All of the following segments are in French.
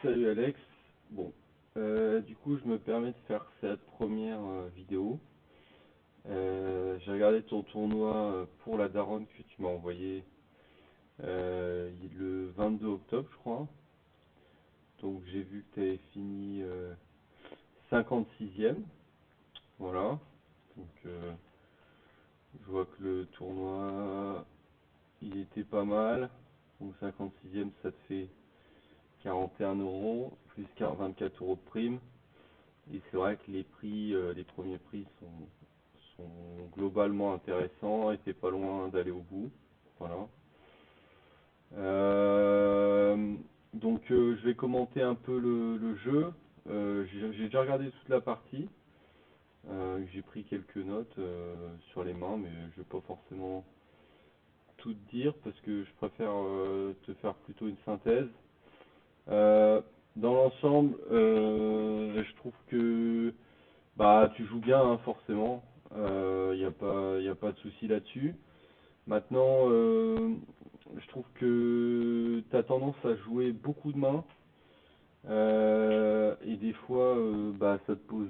Salut Alex. Bon, du coup, je me permets de faire cette première vidéo. J'ai regardé ton tournoi pour la daronne que tu m'as envoyé le 22 octobre, je crois. Donc, j'ai vu que tu avais fini 56e. Voilà. Donc, je vois que le tournoi, il était pas mal. Donc, 56e, ça te fait 41 euros, plus 24 euros de prime. Et c'est vrai que les premiers prix sont globalement intéressants et t'es pas loin d'aller au bout. Voilà. Euh, je vais commenter un peu le jeu. J'ai déjà regardé toute la partie. J'ai pris quelques notes sur les mains, mais je vais pas forcément tout te dire parce que je préfère te faire plutôt une synthèse. Euh, dans l'ensemble, je trouve que bah, tu joues bien, hein, forcément. Y a pas de souci là-dessus. Maintenant, je trouve que tu as tendance à jouer beaucoup de mains. Et des fois, bah, ça te pose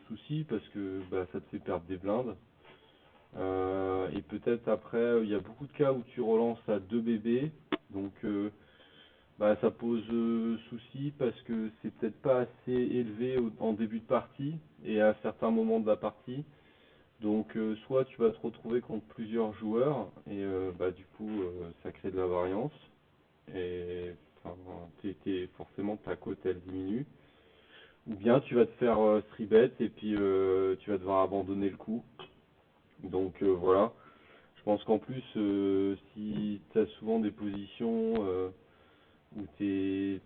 souci parce que bah, ça te fait perdre des blindes. Et peut-être après, il y a beaucoup de cas où tu relances à 2 bébés. Donc, bah, ça pose souci parce que c'est peut-être pas assez élevé en début de partie et à certains moments de la partie. Donc soit tu vas te retrouver contre plusieurs joueurs et bah du coup ça crée de la variance et enfin, forcément ta cote elle diminue. Ou bien tu vas te faire 3 bet et puis tu vas devoir abandonner le coup. Donc voilà. Je pense qu'en plus si tu as souvent des positions où t'es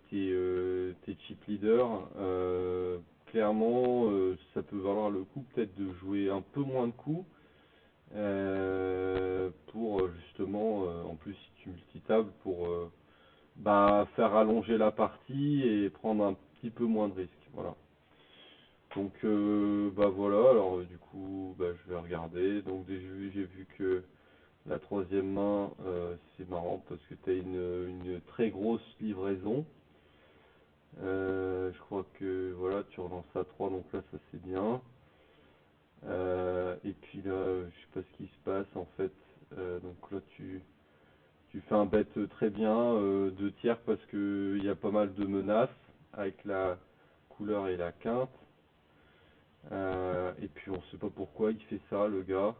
chip leader, clairement ça peut valoir le coup peut-être de jouer un peu moins de coups. Pour justement, en plus si tu multitables, pour bah, faire allonger la partie et prendre un petit peu moins de risques. Voilà. Donc bah voilà, alors du coup bah, je vais regarder. Donc j'ai vu que la troisième main, c'est marrant parce que tu as une très grosse livraison. Je crois que voilà, tu relances à 3, donc là ça c'est bien. Et puis là, je sais pas ce qui se passe en fait. Donc là, tu fais un bet très bien, 2 tiers parce que il y a pas mal de menaces avec la couleur et la quinte. Et puis on sait pas pourquoi il fait ça, le gars.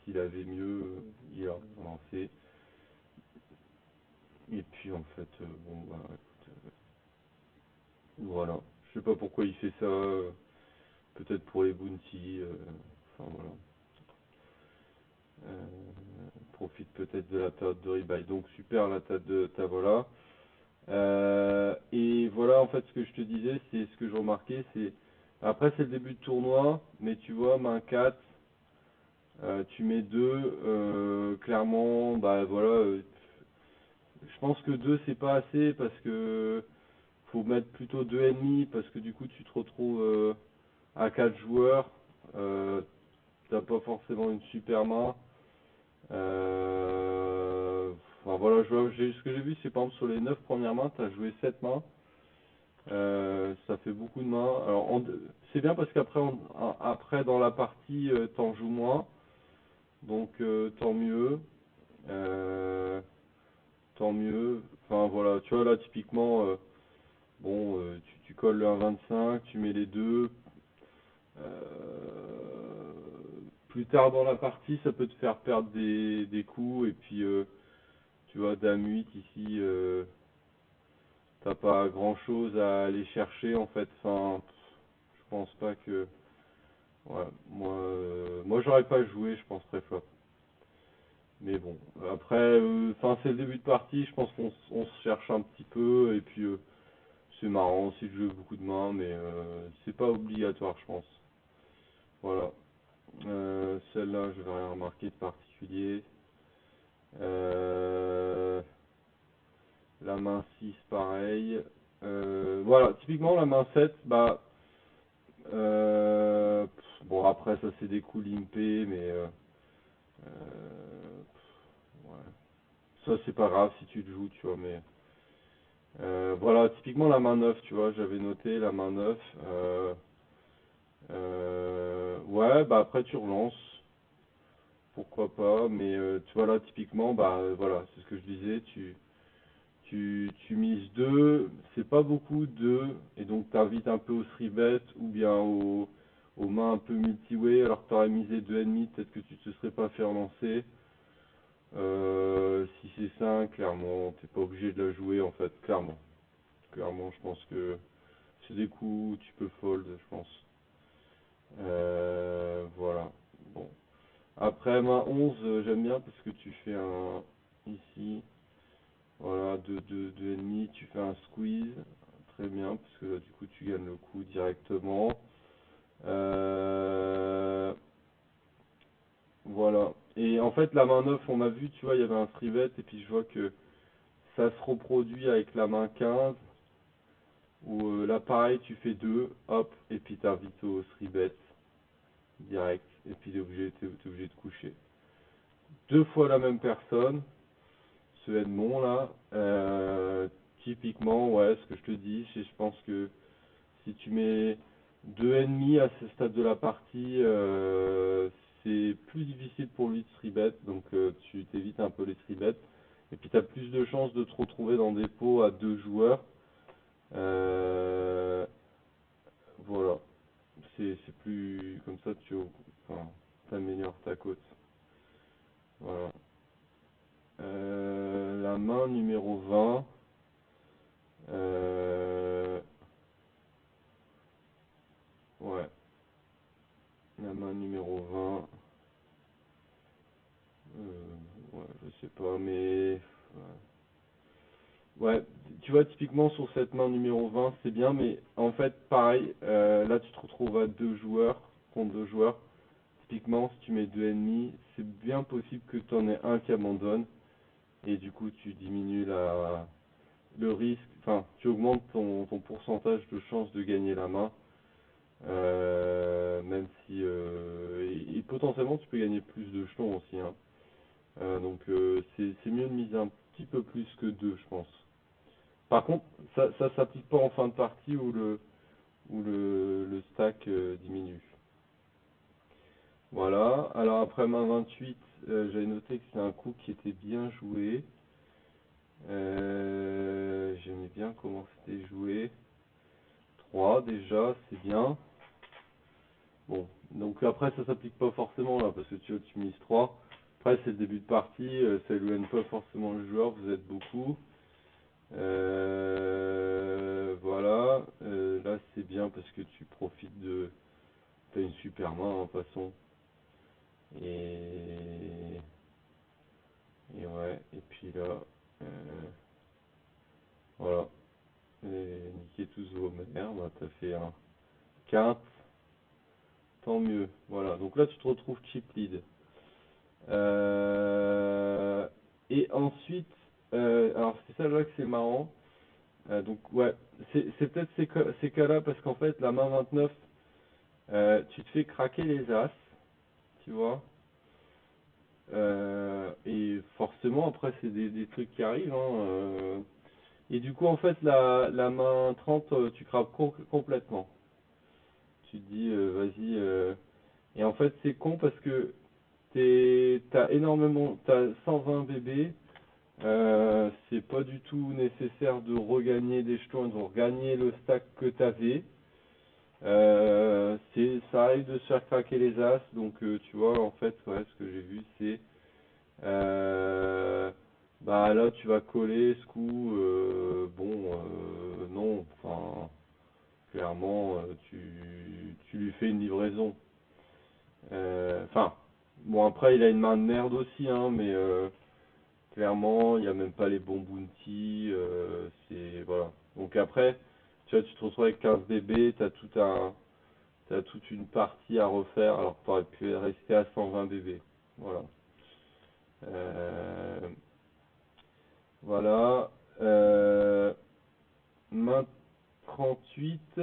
S'il avait mieux, il a lancé. Et puis en fait, bon bah écoute, voilà. Je sais pas pourquoi il fait ça. Peut-être pour les bounty. Enfin voilà. Euh, Profite peut-être de la période de rebuy. Donc super la tête de Tavola. Et voilà en fait ce que je te disais, c'est ce que je remarquais, c'est après c'est le début de tournoi, mais tu vois main 4, tu mets 2, clairement, bah voilà, je pense que 2 c'est pas assez parce que faut mettre plutôt 2,5 parce que du coup tu te retrouves à 4 joueurs, t'as pas forcément une super main. Euh, enfin voilà, ce que j'ai vu, c'est par exemple sur les 9 premières mains, tu as joué 7 mains. Ça fait beaucoup de mains. Alors c'est bien parce qu'après après dans la partie, t'en joues moins. Donc tant mieux. Euh, Tant mieux. Enfin voilà, tu vois là typiquement, bon, tu colles le 1,25, tu mets les deux. Plus tard dans la partie, ça peut te faire perdre des coups. Et puis tu vois, Dame 8 ici, t'as pas grand chose à aller chercher en fait. Enfin, je pense pas que. Ouais, moi j'aurais pas joué, je pense préflop. Mais bon, après, enfin c'est le début de partie, je pense qu'on se cherche un petit peu et puis c'est marrant aussi de jouer beaucoup de mains, mais c'est pas obligatoire, je pense. Voilà. Celle-là, je vais rien remarquer de particulier. Euh, la main 6, pareil. Voilà, typiquement la main 7, bah bon après ça c'est des coups limpés, mais ouais. Ça c'est pas grave si tu le joues, tu vois, mais Voilà, typiquement la main 9, tu vois, j'avais noté la main 9. Ouais, bah après tu relances, pourquoi pas, mais tu vois là, typiquement, bah voilà, c'est ce que je disais, tu mises 2, c'est pas beaucoup 2, et donc t'invites un peu au 3-bet ou bien aux mains un peu multi-way, alors que t'aurais misé 2,5, peut-être que tu te serais pas fait relancer. Si c'est 5, clairement, t'es pas obligé de la jouer en fait, clairement. Clairement, je pense que c'est des coups où tu peux fold, je pense. Voilà. Bon. Après, main 11, j'aime bien parce que tu fais un ici. Voilà, deux ennemis, tu fais un squeeze. Très bien, parce que là, du coup, tu gagnes le coup directement. Euh, voilà. Et en fait, la main 9 on a vu, tu vois, il y avait un 3-bet, et puis je vois que ça se reproduit avec la main 15 où là, pareil, tu fais 2 hop, et puis t'invites au 3-bet direct, et puis t'es obligé de coucher. Deux fois la même personne, ce Edmond là, typiquement, ouais, ce que je te dis, je pense que si tu mets deux ennemis à ce stade de la partie, c'est plus difficile pour lui de 3-bet, donc tu t'évites un peu les 3-bet. Et puis tu as plus de chances de te retrouver dans des pots à deux joueurs. Euh, voilà, c'est plus comme ça, enfin, t'améliores ta cote. Voilà. La main numéro 20. Ouais, la main numéro 20. Ouais, je sais pas, mais ouais, tu vois, typiquement sur cette main numéro 20, c'est bien, mais en fait, pareil, là tu te retrouves à deux joueurs, contre deux joueurs. Typiquement, si tu mets deux ennemis, c'est bien possible que tu en aies un qui abandonne, et du coup, tu diminues le risque, enfin, tu augmentes ton pourcentage de chance de gagner la main, même si, et potentiellement, tu peux gagner plus de jetons aussi, hein. Donc, c'est mieux de miser un petit peu plus que deux, je pense. Par contre, ça s'applique pas en fin de partie où le stack diminue. Voilà. Alors après main 28, j'avais noté que c'est un coup qui était bien joué. J'aimais bien comment c'était joué. 3 déjà, c'est bien. Bon, donc après ça s'applique pas forcément là, parce que tu vois, tu mises 3. Après c'est le début de partie, ça éloigne pas forcément le joueur, vous êtes beaucoup. Voilà, là c'est bien parce que tu profites de... T'as une super main en passant. Et... Et ouais, et puis là, voilà, et niquez tous vos mères, bah t'as fait un quinte, tant mieux. Voilà, donc là tu te retrouves chip lead. Euh, et ensuite, alors c'est ça là que c'est marrant. Donc ouais, c'est peut-être ces cas-là parce qu'en fait la main 29, tu te fais craquer les as, tu vois. Et forcément après c'est des trucs qui arrivent, hein. Et du coup en fait la main 30, tu craques complètement. Tu te dis vas-y. Et en fait c'est con parce que t'as 120 bébés. C'est pas du tout nécessaire de regagner des jetons et de regagner le stack que t'avais. Ça arrive de se faire craquer les as, donc tu vois, en fait, ouais, ce que j'ai vu, c'est bah là, tu vas coller ce coup. Bon, non, enfin, clairement, tu lui fais une livraison. Enfin, bon, après, il a une main de merde aussi, hein, mais clairement, il n'y a même pas les bons bounty. Voilà. Donc après, tu vois, tu te retrouves avec 15 bébés, t'as toute une partie à refaire, alors que tu aurais pu rester à 120 bébés. Voilà. Euh, voilà. Main 38,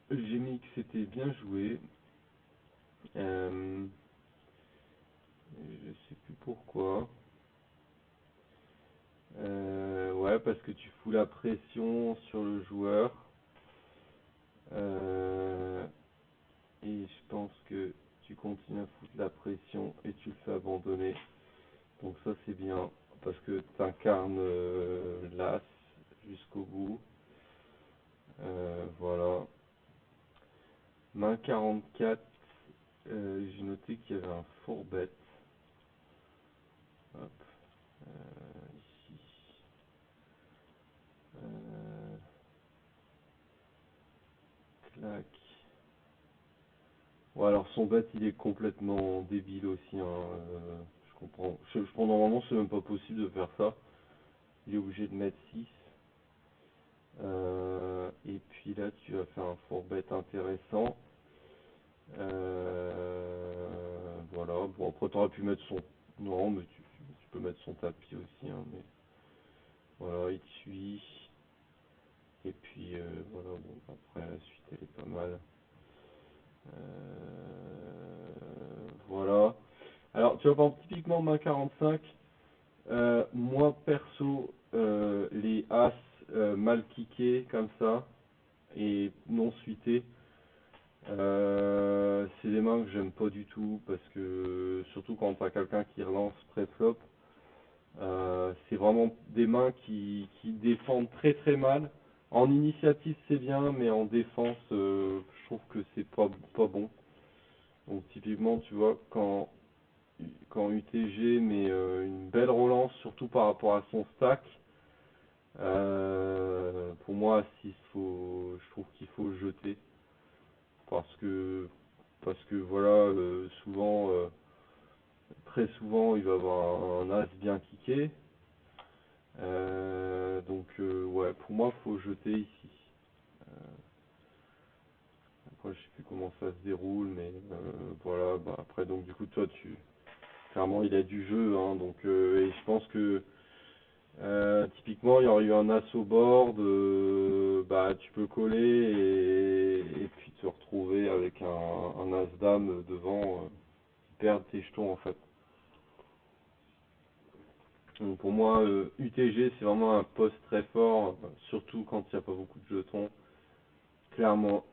j'ai mis que c'était bien joué. Euh, je sais plus pourquoi. parce que tu fous la pression sur le joueur. Euh, et je pense que tu continues à foutre la pression et tu le fais abandonner. Donc ça c'est bien parce que tu incarnes l'as jusqu'au bout. Voilà. Main 44, j'ai noté qu'il y avait un four-bet. Hop, ici. Euh, clac. Ouais, alors son bet il est complètement débile aussi, hein, je comprends. Normalement c'est même pas possible de faire ça. Il est obligé de mettre 6. Et puis là tu vas faire un four-bet intéressant. Voilà, bon après t'aurais pu mettre son... Non mais tu peux mettre son tapis aussi, hein, mais voilà, il te suit. Et puis voilà, bon après la suite elle est pas mal. Voilà. Alors tu vois par exemple typiquement main 45, moi perso, les as mal kickés comme ça et non suités, c'est des mains que j'aime pas du tout parce que surtout quand t'as quelqu'un qui relance pré-flop, c'est vraiment des mains qui défendent très très mal. En initiative c'est bien, mais en défense je trouve que c'est pas bon. Donc typiquement tu vois quand UTG met une belle relance, surtout par rapport à son stack, pour moi je trouve qu'il faut le jeter parce que voilà, très souvent, il va avoir un as bien kické. Ouais, pour moi, faut jeter ici. Euh, Après, je sais plus comment ça se déroule, mais voilà. Bah, après, donc du coup, toi, clairement, il a du jeu, hein, donc et je pense que typiquement, il y aurait eu un as au board, bah, tu peux coller et puis te retrouver avec un as dame devant, qui perd tes jetons en fait. Donc pour moi, UTG c'est vraiment un poste très fort, surtout quand il n'y a pas beaucoup de jetons. Clairement,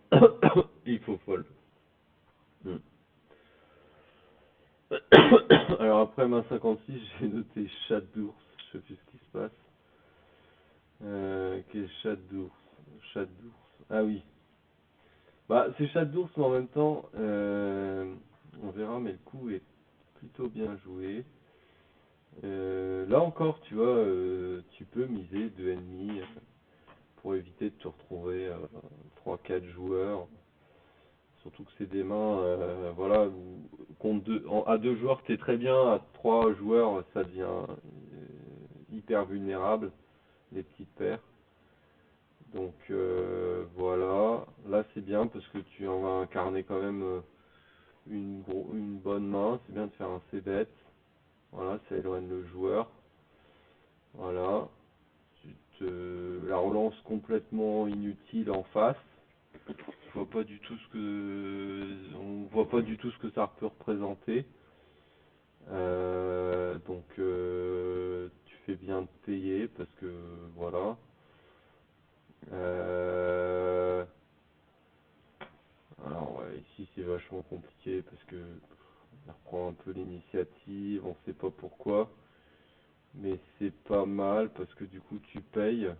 il faut fold. Hmm. Alors après main 56, j'ai noté chat d'ours, je sais plus ce qui se passe. Quel chat d'ours? Chat d'ours. Ah oui. Bah c'est chat d'ours mais en même temps, on verra, mais le coup est plutôt bien joué. Là encore, tu vois, tu peux miser 2,5 pour éviter de te retrouver 3-4 joueurs. Surtout que c'est des mains, voilà, où contre à 2 joueurs, t'es très bien, à 3 joueurs, ça devient hyper vulnérable, les petites paires. Donc voilà, là c'est bien parce que tu en vas incarner quand même une bonne main, c'est bien de faire un c-bet, voilà, ça éloigne le joueur, voilà, la relance complètement inutile en face. On voit pas du tout ce que ça peut représenter. Donc tu fais bien de payer parce que voilà. Euh, alors ouais, ici c'est vachement compliqué parce que il reprend un peu l'initiative, on sait pas pourquoi, mais c'est pas mal parce que du coup tu payes.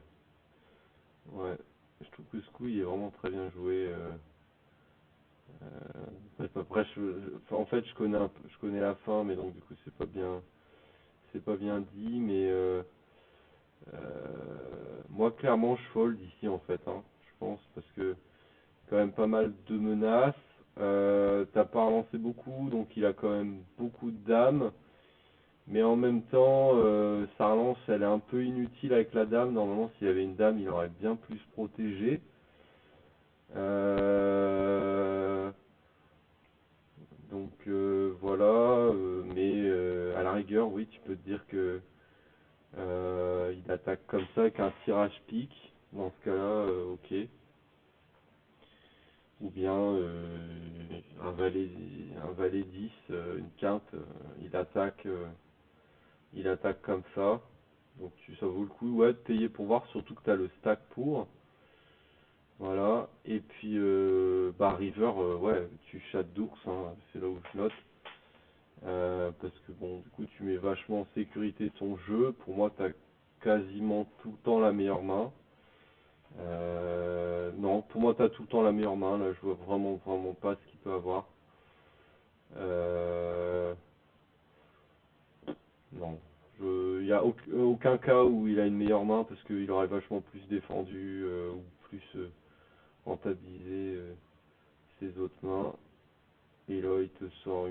Ouais, je trouve que ce coup il est vraiment très bien joué. Après, en fait, je connais la fin, mais donc du coup, c'est pas bien dit, mais moi, clairement, je fold ici, en fait, hein, je pense, parce que quand même pas mal de menaces. T'as pas relancé beaucoup, donc il a quand même beaucoup de dames, mais en même temps, sa relance, elle est un peu inutile avec la dame. Normalement, s'il y avait une dame, il aurait bien plus protégé. Euh, Donc voilà, mais à la rigueur, oui, tu peux te dire que il attaque comme ça avec un tirage pique. Dans ce cas-là, ok. Ou bien un valet 10, une quinte, il attaque comme ça. Donc ça vaut le coup ouais, de payer pour voir, surtout que tu as le stack pour. Voilà. Et puis bah River, ouais, tu chattes d'ours, hein, c'est là où je note. Parce que bon, du coup, tu mets vachement en sécurité ton jeu. Pour moi, tu as quasiment tout le temps la meilleure main. Non, pour moi, tu as tout le temps la meilleure main. Là, je vois vraiment pas ce qu'il peut avoir. Euh, non. Il n'y a aucun cas où il a une meilleure main parce qu'il aurait vachement plus défendu ou plus rentabilisé ses autres mains. Et là, il te sort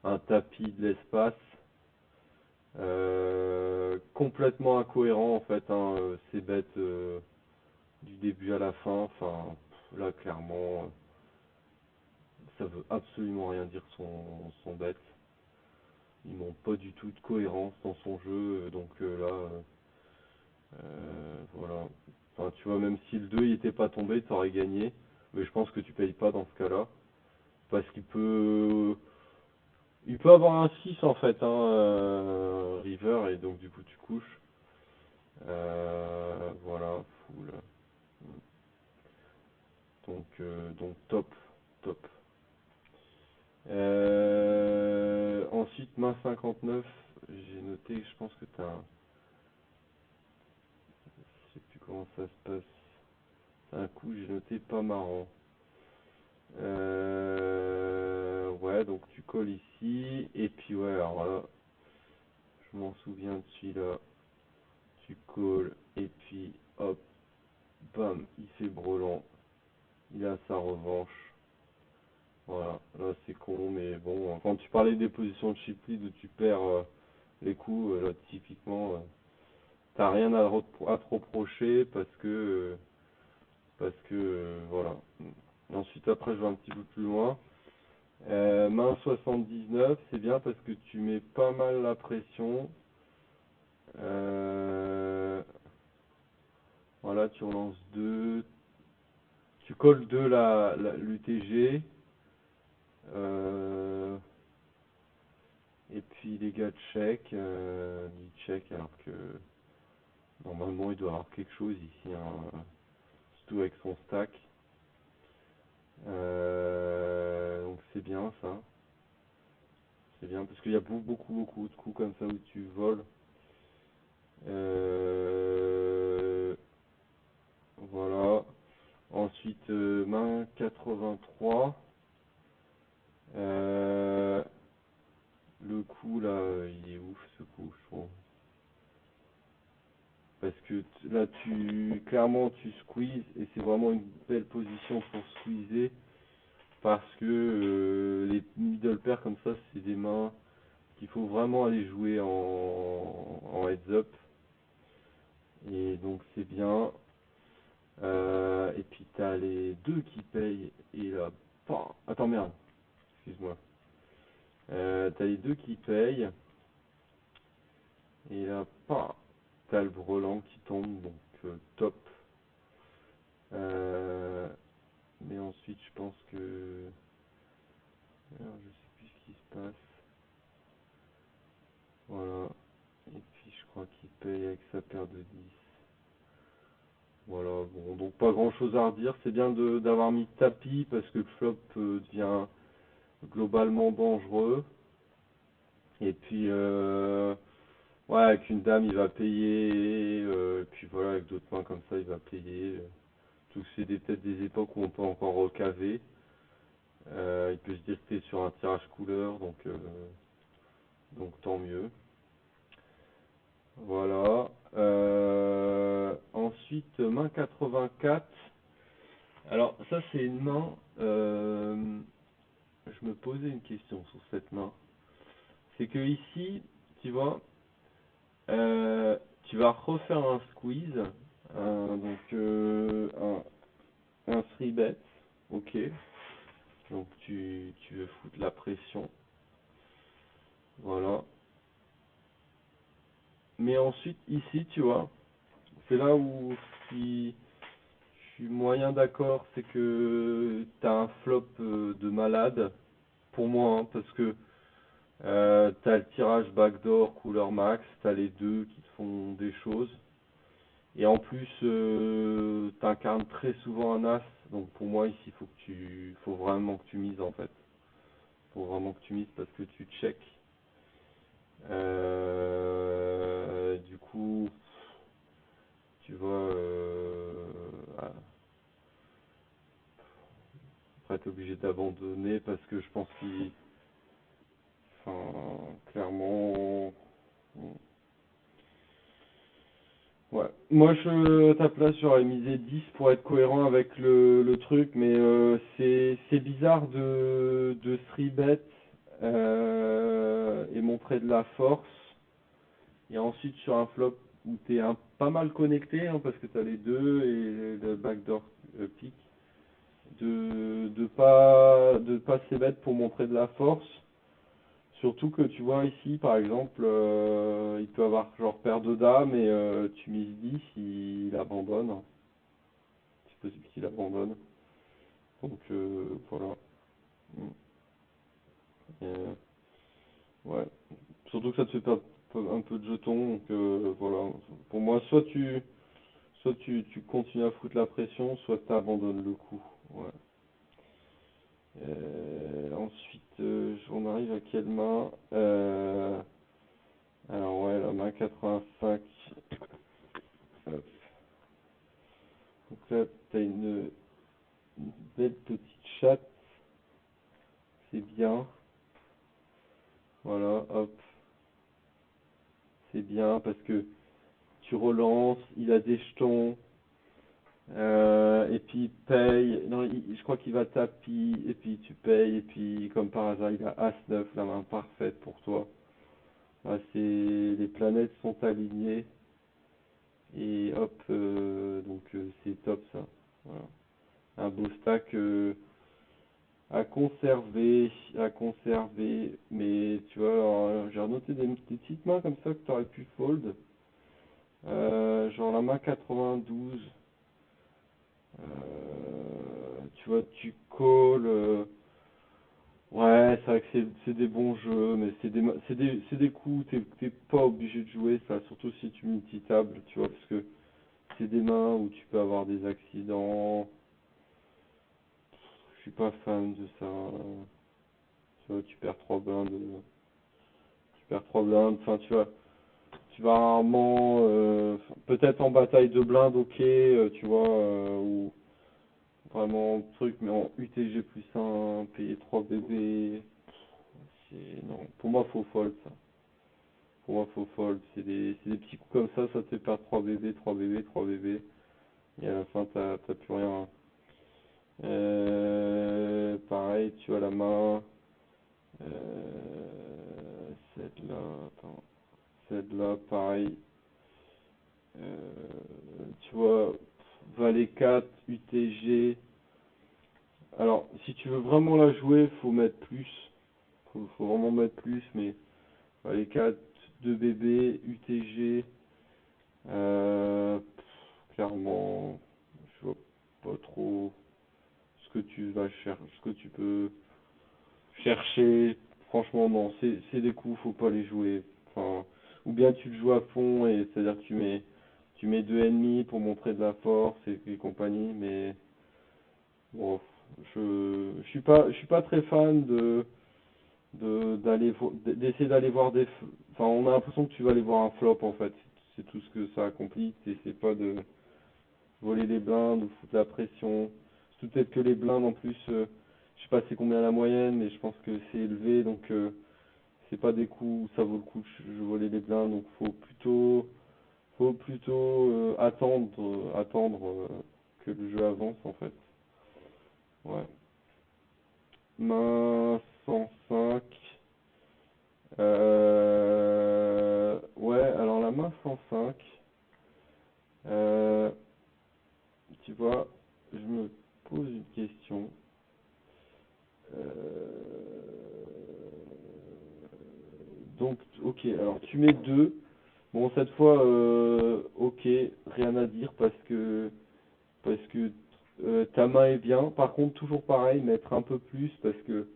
un tapis de l'espace. Complètement incohérent en fait, hein, c'est bête du début à la fin. Enfin, là clairement, ça veut absolument rien dire son bête. Ils n'ont pas du tout de cohérence dans son jeu, donc là, voilà. Enfin, tu vois, même si le 2 il était pas tombé, t'aurais gagné. Mais je pense que tu payes pas dans ce cas-là. Parce il peut avoir un 6 en fait, hein, River, et donc du coup tu couches. Voilà, full. Donc top, top. Ensuite, main 59, j'ai noté, je pense que t'as un, je sais plus comment ça se passe. T'as un coup, j'ai noté pas marrant. Ouais, donc tu colles ici, et puis ouais, alors là, je m'en souviens de celui-là. Tu colles, et puis hop, bam, il fait brelan. Il a sa revanche. Voilà, là c'est con, mais bon, quand tu parlais des positions de chip lead où tu perds les coups, là typiquement, t'as rien à te reprocher parce que voilà. Ensuite après je vais un petit peu plus loin. Main 79, c'est bien parce que tu mets pas mal la pression. Euh, voilà, tu relances 2, tu colles 2 l'UTG. Euh, et puis les gars check, ils check alors que normalement il doit avoir quelque chose ici, hein, surtout avec son stack. Donc c'est bien ça, c'est bien parce qu'il y a beaucoup de coups comme ça où tu voles. Euh, voilà. Ensuite main 83. Euh, le coup là, il est ouf ce coup, je trouve. Parce que là, clairement, tu squeezes et c'est vraiment une belle position pour squeezer. Parce que les middle pairs comme ça, c'est des mains qu'il faut vraiment aller jouer en heads up. Et donc c'est bien. Et puis t'as les deux qui payent. Et là, attends merde, excuse-moi. T'as les deux qui payent. Et là, t'as le brelan qui tombe. Donc top. Euh, mais ensuite, je pense que... Alors, je sais plus ce qui se passe. Voilà. Et puis, je crois qu'il paye avec sa paire de 10. Voilà. Bon, donc pas grand chose à redire. C'est bien d'avoir mis tapis parce que le flop devient globalement dangereux. Et puis, ouais, avec une dame, il va payer. Et puis voilà, avec d'autres mains comme ça, il va payer. Tout c'est peut-être des époques où on peut encore recaver. Il peut se dire que tu es sur un tirage couleur, donc tant mieux. Voilà. Ensuite, main 84. Alors, ça, c'est une main. Je me posais une question sur cette main. C'est que ici, tu vois, tu vas refaire un squeeze. Donc, un 3 bet. Ok. Donc, tu veux foutre la pression. Voilà. Mais ensuite, ici, tu vois, c'est là où je suis moyen d'accord, c'est que t'as un flop de malade, pour moi, hein, parce que T'as le tirage backdoor couleur max, t'as les deux qui te font des choses. Et en plus, t'incarnes très souvent un as, donc pour moi ici, faut vraiment que tu mises en fait. Faut vraiment que tu mises parce que tu check. Du coup, tu vois, ah, après t'es obligé d'abandonner parce que je pense enfin, clairement, ouais. Moi, à ta place, j'aurais misé 10 pour être cohérent avec le truc, mais c'est bizarre de 3-bet et montrer de la force. Et ensuite, sur un flop où t'es pas mal connecté, hein, parce que t'as les deux et le backdoor pick, de pas 3-bet pour montrer de la force. Surtout que tu vois ici, par exemple, il peut avoir genre paire de dames et tu mises 10, il abandonne. C'est possible qu'il abandonne. Donc voilà. Mm. Et, ouais. Surtout que ça te fait perdre un peu de jetons. Donc voilà. Pour moi, soit tu continues à foutre la pression, soit tu abandonnes le coup. Ouais. Ensuite, on arrive à quelle main? Alors ouais, la main 85. Hop. Donc là, tu as une belle petite chatte, c'est bien. Voilà, hop, c'est bien parce que tu relances, il a des jetons, et puis il paye. Non, je crois qu'il va tapis, et puis tu payes, et puis comme par hasard, il a As-9, la main parfaite pour toi. Ah, les planètes sont alignées, et hop, donc c'est top ça. Voilà. Un beau stack. À conserver, mais tu vois, alors, j'ai renoté des petites mains comme ça que tu aurais pu fold. Genre la main 92, tu vois, tu calls. Ouais, c'est vrai que c'est des bons jeux, mais c'est des coups, t'es pas obligé de jouer ça, surtout si tu multi-tables, tu vois, parce que c'est des mains où tu peux avoir des accidents. Je suis pas fan de ça. Tu vois, tu perds 3 blindes. Tu perds 3 blindes, enfin tu vas rarement, peut-être en bataille de blindes, ok, tu vois, ou vraiment truc, mais en UTG plus 1, payer 3 bébés, non, pour moi faut fold ça. Pour moi faut fold, c'est des petits coups comme ça te fait perdre 3 bébés, 3 bébés, 3 bébés, et à la fin t'as plus rien. Pareil, tu as la main, celle-là, attends, celle-là, pareil. Tu vois, Valet 4, UTG. Alors, si tu veux vraiment la jouer, faut mettre plus. Faut vraiment mettre plus, mais Valet 4, 2 bébés, UTG. Clairement, je vois pas trop ce que tu peux chercher. Franchement, non, c'est des coups, faut pas les jouer. Enfin, ou bien tu le joues à fond, et c'est-à-dire que tu mets deux ennemis pour montrer de la force et compagnie, mais bon, je suis pas très fan d'essayer d'aller voir enfin, on a l'impression que tu vas aller voir un flop en fait. C'est tout ce que ça accomplit. T'essaies pas de voler les blindes ou foutre la pression. Surtout peut-être que les blindes en plus, je sais pas c'est combien la moyenne, mais je pense que c'est élevé, donc c'est pas des coups où ça vaut le coup de voler les blindes, donc faut plutôt attendre que le jeu avance en fait. Ouais. Main 105. Ouais, alors la main 105, euh, tu vois, je me pose une question. Donc, ok, alors tu mets 2. Bon, cette fois, ok, rien à dire parce que ta main est bien. Par contre, toujours pareil, mettre un peu plus parce que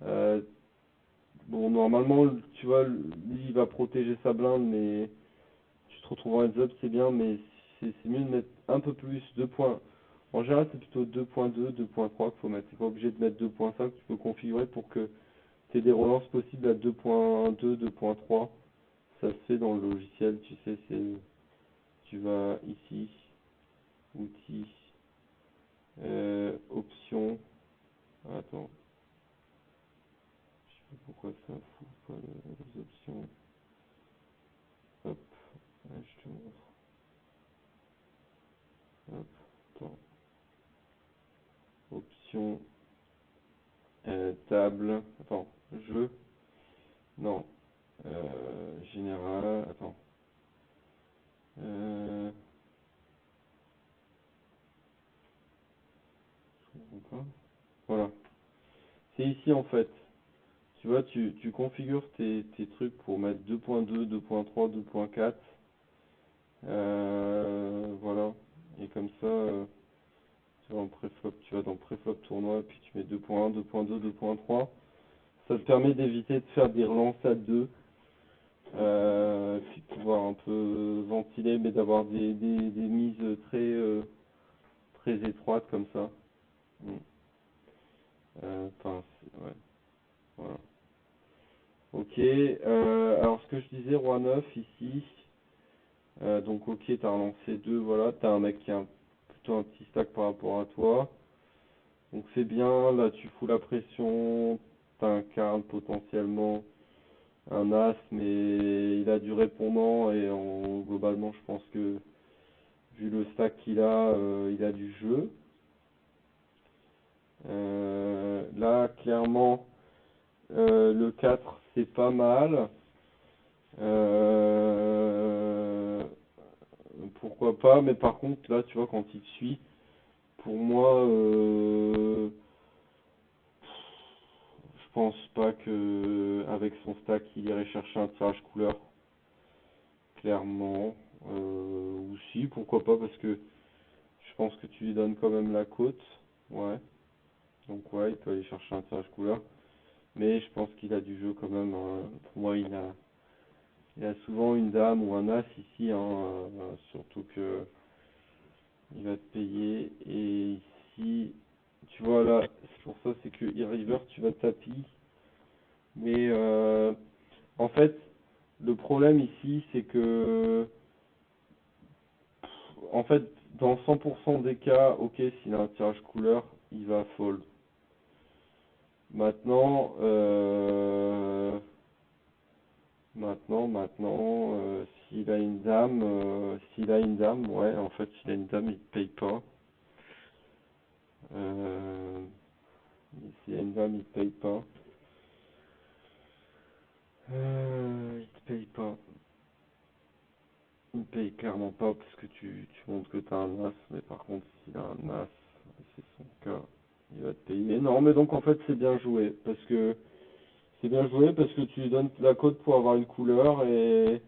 euh, Bon, normalement, tu vois, lui, il va protéger sa blinde, mais tu te retrouves en heads-up, c'est bien, mais c'est mieux de mettre un peu plus, 2 points. En général, c'est plutôt 2.2, 2.3 qu'il faut mettre. T'es pas obligé de mettre 2.5, tu peux configurer pour que tu aies des relances possibles à 2.2, 2.3. Ça se fait dans le logiciel, tu sais, tu vas ici, outils, options. Attends, je sais pas pourquoi ça fout pas les options. Hop, je te montre. Hop, attends, options, table. Attends, jeu. Non, général. Attends. Euh, je comprends pas. Voilà. C'est ici en fait. Tu vois, tu configures tes trucs pour mettre 2.2, 2.3, 2.4. Voilà. Et comme ça, tu vas dans préflop tournoi, puis tu mets 2.1, 2.2, 2.3. Ça te permet d'éviter de faire des relances à 2, puis de pouvoir un peu ventiler, mais d'avoir des mises très étroites comme ça. Mm. Enfin, ouais, voilà. Ok, alors ce que je disais, roi 9 ici, donc ok, t'as relancé 2, voilà, t'as un mec qui a plutôt un petit stack par rapport à toi, donc c'est bien, là tu fous la pression, t'incarnes potentiellement un as, mais il a du répondant, et globalement je pense que, vu le stack qu'il a, il a du jeu. Là, clairement, le 4 c'est pas mal. Euh, Pourquoi pas, mais par contre, là, tu vois, quand il te suit, pour moi, je pense pas que avec son stack, il irait chercher un tirage couleur, clairement. Ou si, pourquoi pas, parce que je pense que tu lui donnes quand même la côte. Ouais, donc ouais, il peut aller chercher un tirage couleur. Mais je pense qu'il a du jeu quand même, hein. Pour moi, il a souvent une dame ou un as ici, hein, surtout que il va te payer. Et ici, tu vois là, c'est pour ça, c'est que e-river, tu vas tapis. Mais en fait, le problème ici, c'est que, en fait, dans 100% des cas, ok, s'il a un tirage couleur, il va fold. Maintenant, s'il a une dame, ouais, en fait, s'il a une dame, il te paye pas. Euh, S'il a une dame, il te paye pas. Il te paye pas. Il paye clairement pas parce que tu montres que tu as un as, mais par contre, s'il a un as, c'est son cas, il va te payer. Non, mais donc en fait, c'est bien joué parce que tu lui donnes la cote pour avoir une couleur et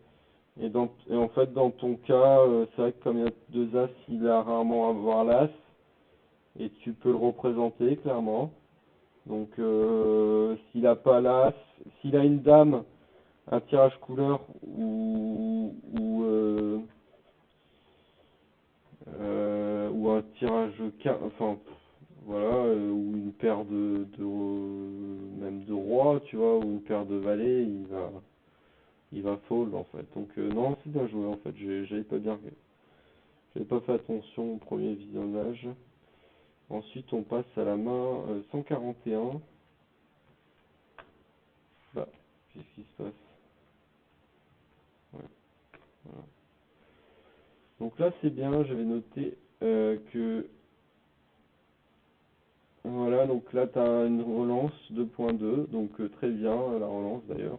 en fait, dans ton cas, c'est vrai que comme il y a deux as, il a rarement à avoir l'as et tu peux le représenter clairement. Donc, s'il a pas l'as, s'il a une dame, un tirage couleur ou un tirage enfin voilà, ou une paire même de rois, tu vois, ou une paire de valets, il va fold en fait. Donc non, c'est bien joué en fait. J'avais pas fait attention au premier visionnage. Ensuite, on passe à la main 141. Bah, qu'est-ce qui se passe? Ouais, voilà. Donc là, c'est bien. J'avais noté que voilà, donc là, tu as une relance 2.2, donc très bien, la relance d'ailleurs.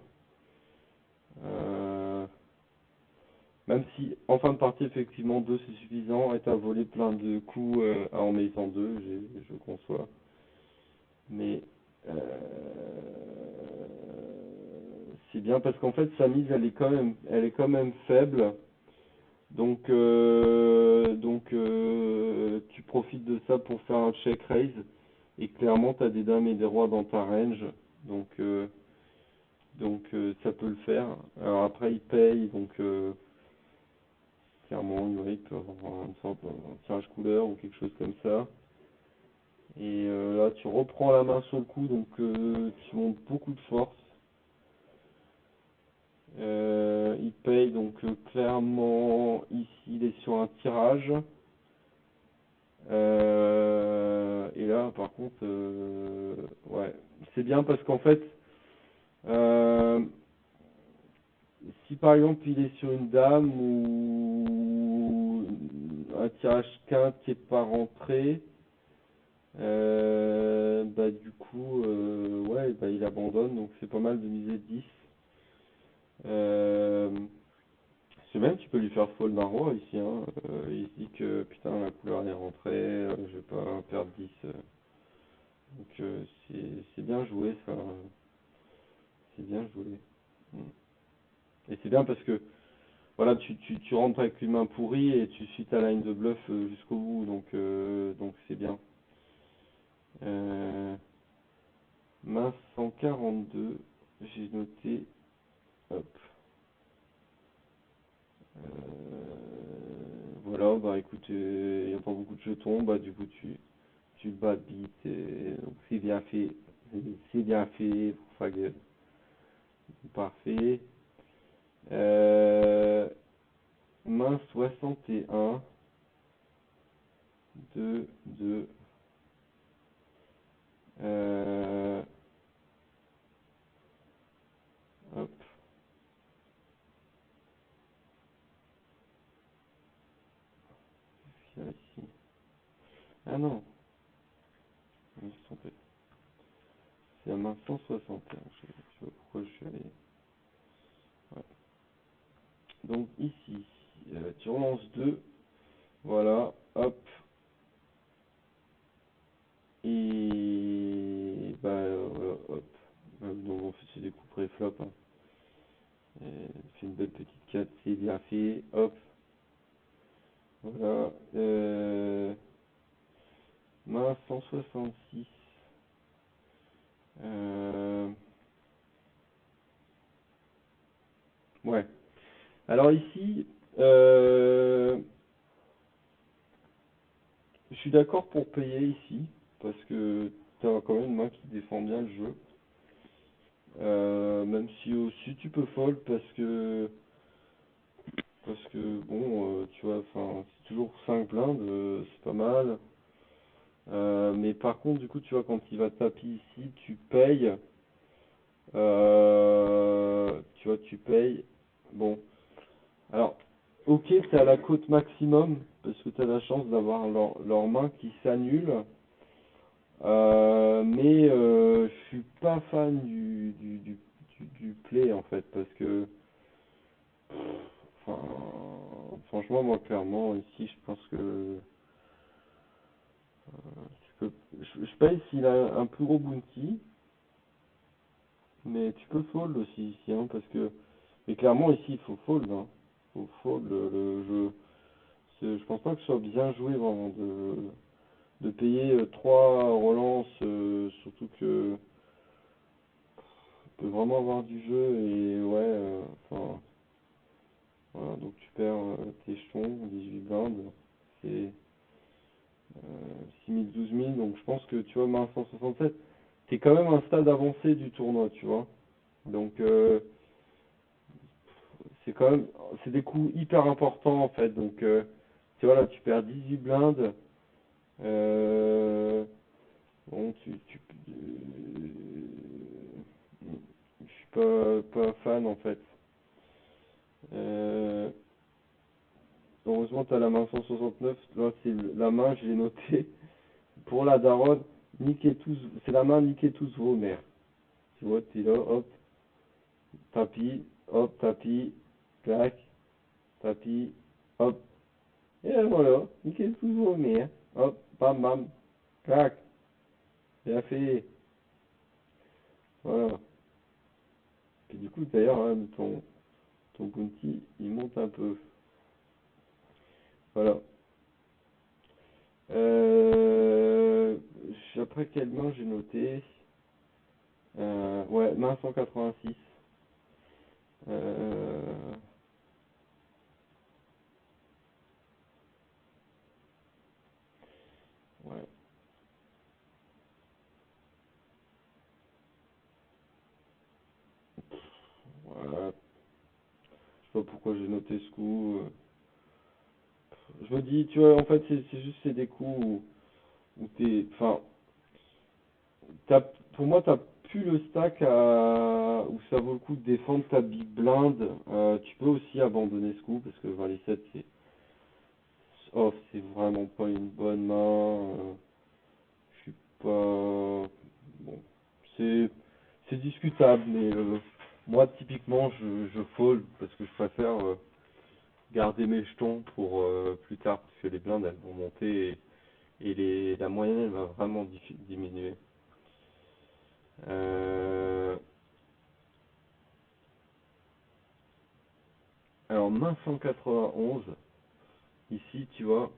Euh, Même si en fin de partie, effectivement, 2 c'est suffisant, et tu as volé plein de coups en mettant 2, je conçois. Mais euh, c'est bien parce qu'en fait, sa mise, elle est quand même faible. Donc, tu profites de ça pour faire un check raise. Et clairement, tu as des dames et des rois dans ta range. Donc, Donc ça peut le faire. Alors après il paye, donc clairement ouais, il peut avoir une sorte de tirage couleur ou quelque chose comme ça. Et là tu reprends la main sur le coup, donc tu montes beaucoup de force. Il paye, donc clairement ici il est sur un tirage. Et là par contre ouais, c'est bien parce qu'en fait euh, si par exemple il est sur une dame ou un tirage quinte qui est pas rentré, bah du coup ouais bah il abandonne, donc c'est pas mal de miser 10. Euh, c'est même tu peux lui faire fold d'un roi ici, hein. Il se dit que putain la couleur elle est rentrée, je vais pas perdre 10. Donc c'est bien joué ça, c'est bien joué. Mm. Et c'est bien parce que voilà, tu rentres avec une main pourrie et tu suis ta line de bluff jusqu'au bout, donc c'est bien. Euh, Main 142, j'ai noté, hop. Voilà, bah écoute, il n'y a pas beaucoup de jetons, bah du coup tu bats beat, donc c'est bien fait, c'est bien fait pour Fagel, parfait. Euh, Main 61, 2, 2, hop, qu'est-ce qu'il y a ici? Ah non, je me suis trompé. C'est la main 161, je sais pas pourquoi je suis allé. Ouais. Donc ici, tu relances 2, voilà, hop, et bah voilà, hop. Donc en fait c'est des coups pré-flop, hein. C'est une belle petite 4, c'est bien fait, hop, voilà. Main 166. Euh, ouais. Alors ici, je suis d'accord pour payer ici, parce que t'as quand même une main qui défend bien le jeu. Même si aussi tu peux fold parce que bon, tu vois, enfin, c'est toujours 5 blindes, c'est pas mal. Mais par contre, du coup, tu vois, quand il va tapis ici, tu payes. Tu vois, tu payes. Bon, alors, ok, t'es à la cote maximum, parce que t'as la chance d'avoir leur main qui s'annule. Mais je suis pas fan du play en fait, parce que enfin, franchement, moi clairement ici, je pense que je paye s'il a un plus gros bounty, mais tu peux fold aussi ici, hein, parce que mais clairement ici il faut fold, hein. Faut fold le jeu. Je pense pas que ce soit bien joué vraiment de payer 3 relances, surtout que peut vraiment avoir du jeu et ouais, enfin voilà, donc tu perds tes jetons, 18 blindes, c'est 6 000, 12 000, donc je pense que tu vois, main 167, t'es quand même à un stade avancé du tournoi, tu vois. Donc c'est quand même, c'est des coups hyper importants en fait, donc tu vois là, tu perds 18 blindes, euh, bon, je suis pas fan en fait. Euh, Heureusement, tu as la main 169. Là, c'est la main, je l'ai noté. Pour la daronne, niquez tous. C'est la main, niquez tous vos mères. Tu vois, tu es là, hop, tapis, clac, tapis, hop. Et voilà, niquez tous vos mères. Hop, bam, bam, clac. Bien fait. Voilà. Puis du coup, d'ailleurs, hein, ton bounty, il monte un peu. Voilà. Euh, Après quelle main j'ai noté? Ouais, main 186. Euh, ouais, ouais, je sais pas pourquoi j'ai noté ce coup. Je me dis, tu vois, en fait, c'est juste c'est des coups où t'es, enfin, t'as, pour moi, t'as plus le stack où ça vaut le coup de défendre ta big blind. Tu peux aussi abandonner ce coup parce que 27 c'est off, c'est vraiment pas une bonne main. Je suis pas, bon, c'est c'est discutable, mais moi typiquement je fold parce que je préfère garder mes jetons pour plus tard parce que les blindes elles vont monter et la moyenne elle va vraiment diminuer. Euh, alors main 191, ici tu vois,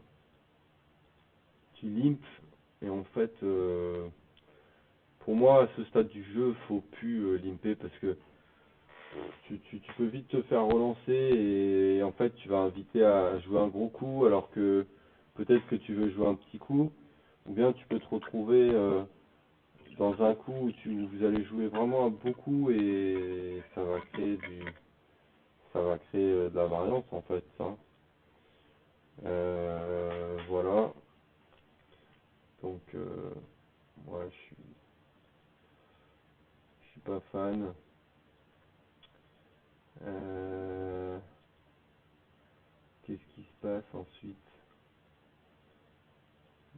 tu limpes et en fait pour moi à ce stade du jeu faut plus limper parce que tu peux vite te faire relancer et en fait tu vas inviter à jouer un gros coup alors que peut-être que tu veux jouer un petit coup ou bien tu peux te retrouver dans un coup où vous allez jouer vraiment un beau coup et ça va créer de la variance en fait ça. Voilà. Donc ouais, je suis pas fan. Euh, Qu'est-ce qui se passe ensuite?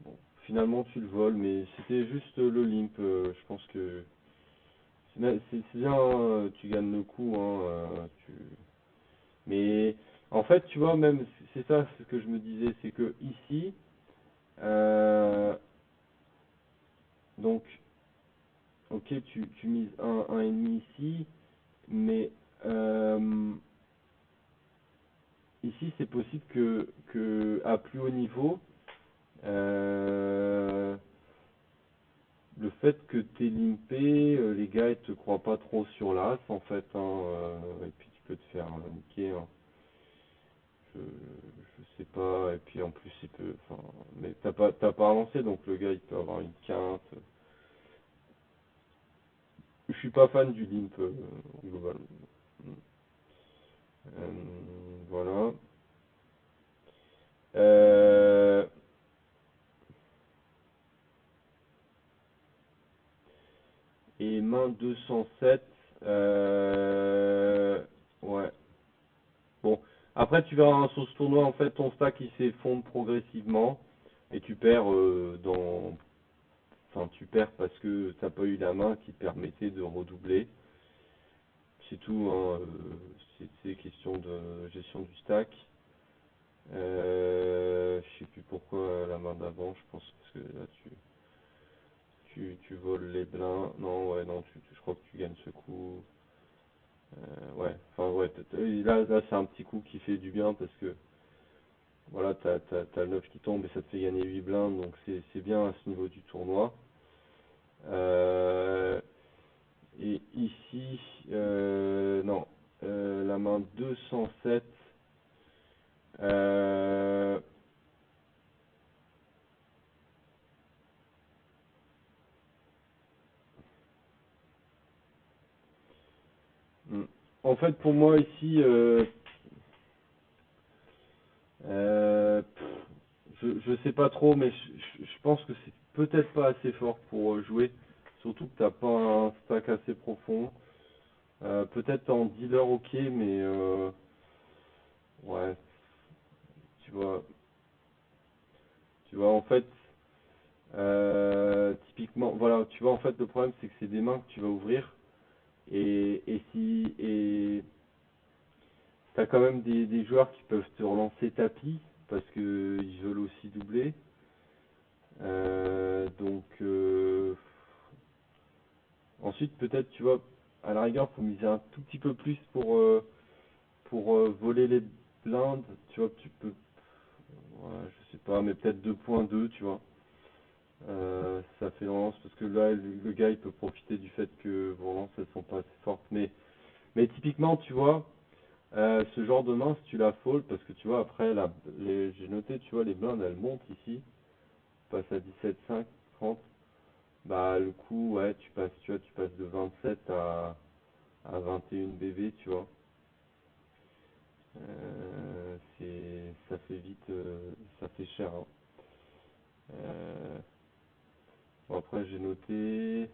Bon, finalement tu le voles, mais c'était juste le limp. Je pense que c'est bien, hein, tu gagnes le coup, hein, mais en fait, tu vois, même c'est ça ce que je me disais, c'est que ici, euh, donc, ok, tu mises un et demi ici, mais ici c'est possible que à plus haut niveau, euh, le fait que t'es limpé, les gars ils te croient pas trop sur l'as en fait, hein, et puis tu peux te faire niquer, hein. Je sais pas, et puis en plus il peut, enfin, mais t'as pas relancé donc le gars il peut avoir une quinte. Je suis pas fan du limp global. Voilà. Euh, et main 207, ouais. Bon, après tu verras hein, sur ce tournoi en fait ton stack il s'effondre progressivement et tu perds enfin tu perds parce que t'as pas eu la main qui te permettait de redoubler. C'est tout, hein, c'est question de gestion du stack. Je sais plus pourquoi la main d'avant, je pense parce que là tu voles les blinds. Non, ouais, non, je crois que tu gagnes ce coup. Ouais, enfin ouais, là c'est un petit coup qui fait du bien parce que voilà, t'as le 9 qui tombe et ça te fait gagner 8 blindes, donc c'est bien à ce niveau du tournoi. Euh, et ici, non, la main 207. Euh, hmm. En fait, pour moi ici, je sais pas trop, mais je pense que c'est peut-être pas assez fort pour jouer. Surtout que t'as pas un stack assez profond. Peut-être en dealer ok, mais ouais, tu vois, tu vois en fait, typiquement, voilà, tu vois en fait le problème c'est que c'est des mains que tu vas ouvrir et t'as quand même des joueurs qui peuvent te relancer tapis parce que ils veulent aussi doubler. Donc ensuite peut-être tu vois à la rigueur faut miser un tout petit peu plus pour voler les blindes. Tu vois tu peux ouais, je sais pas mais peut-être 2.2 tu vois. Ça fait relance parce que là le gars il peut profiter du fait que vos relances elles sont pas assez fortes mais Mais typiquement, tu vois, ce genre de main, si tu la fold, parce que tu vois, après, j'ai noté, tu vois, les blindes, elles montent ici, passent à 17,5, 30. Bah, le coup, ouais, tu vois, tu passes de 27 à 21 BB, tu vois. Ça fait vite, ça fait cher, hein. Euh, bon, après, j'ai noté,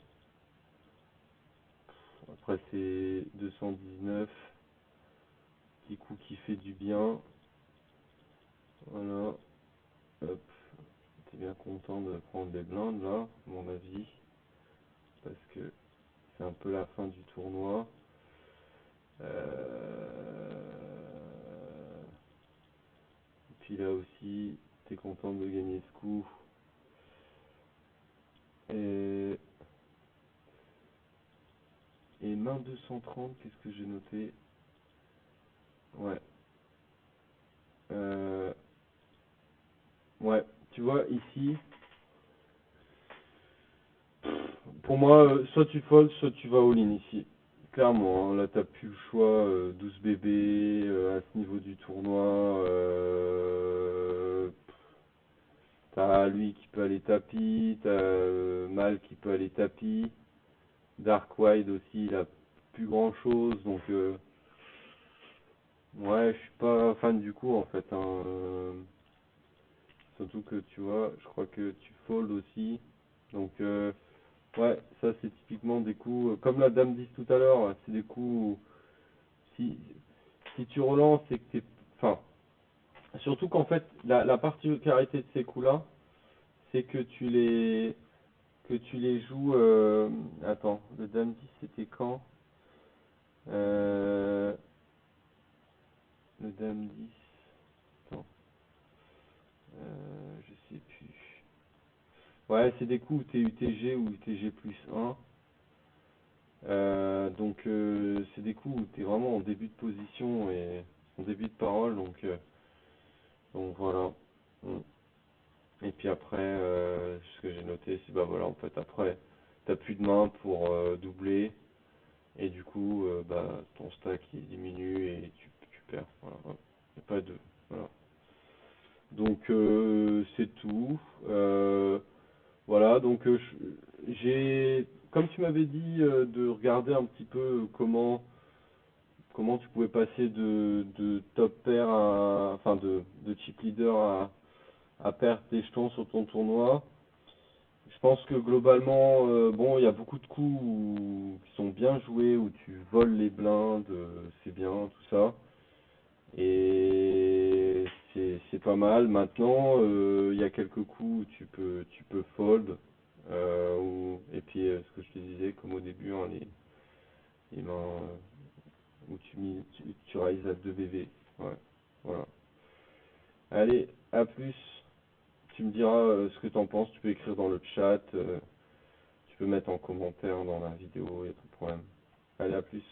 après, c'est 219, petit coup qui fait du bien. Voilà, hop, t'es bien content de prendre des blindes là, à mon avis, parce que c'est un peu la fin du tournoi. Et puis là aussi, t'es content de gagner ce coup. Et, et main 230, qu'est-ce que j'ai noté? Ouais. Euh, ouais, tu vois ici, pour moi, soit tu fold, soit tu vas all-in ici. Clairement, hein, là t'as plus le choix, 12 bébés à ce niveau du tournoi. T'as lui qui peut aller tapis, t'as Mal qui peut aller tapis, Dark Wide aussi, il a plus grand chose, donc ouais, je suis pas fan du coup en fait, hein, surtout que tu vois, je crois que tu fold aussi, donc ouais, ça c'est typiquement des coups, comme la Dame 10 tout à l'heure, c'est des coups où si, si tu relances et que t'es, enfin, surtout qu'en fait, la particularité de ces coups-là, c'est que tu les joues. Attends, le Dame 10 c'était quand? euh, Le Dame 10. Attends, je sais plus. Ouais, c'est des coups où t'es UTG ou UTG plus 1. Donc c'est des coups où t'es vraiment en début de position et en début de parole. Donc voilà. Mm. Et puis après, ce que j'ai noté, c'est bah voilà, en fait après, t'as plus de main pour doubler. Et du coup, bah, ton stack il diminue et tu perds. Voilà, ouais. Y a pas de. Voilà. Donc c'est tout. Voilà, donc comme tu m'avais dit de regarder un petit peu comment tu pouvais passer de top pair enfin de chip leader à perdre tes jetons sur ton tournoi. Je pense que globalement, bon, il y a beaucoup de coups qui sont bien joués, où tu voles les blindes, c'est bien, tout ça. Et c'est pas mal. Maintenant, il y a quelques coups où tu peux fold. Et puis, ce que je te disais, comme au début, hein, les mains où tu raises à 2 BV. Ouais, voilà. Allez, à plus. Tu me diras ce que t'en penses. Tu peux écrire dans le chat. Tu peux mettre en commentaire dans la vidéo, il n'y a pas de problème. Allez, à plus.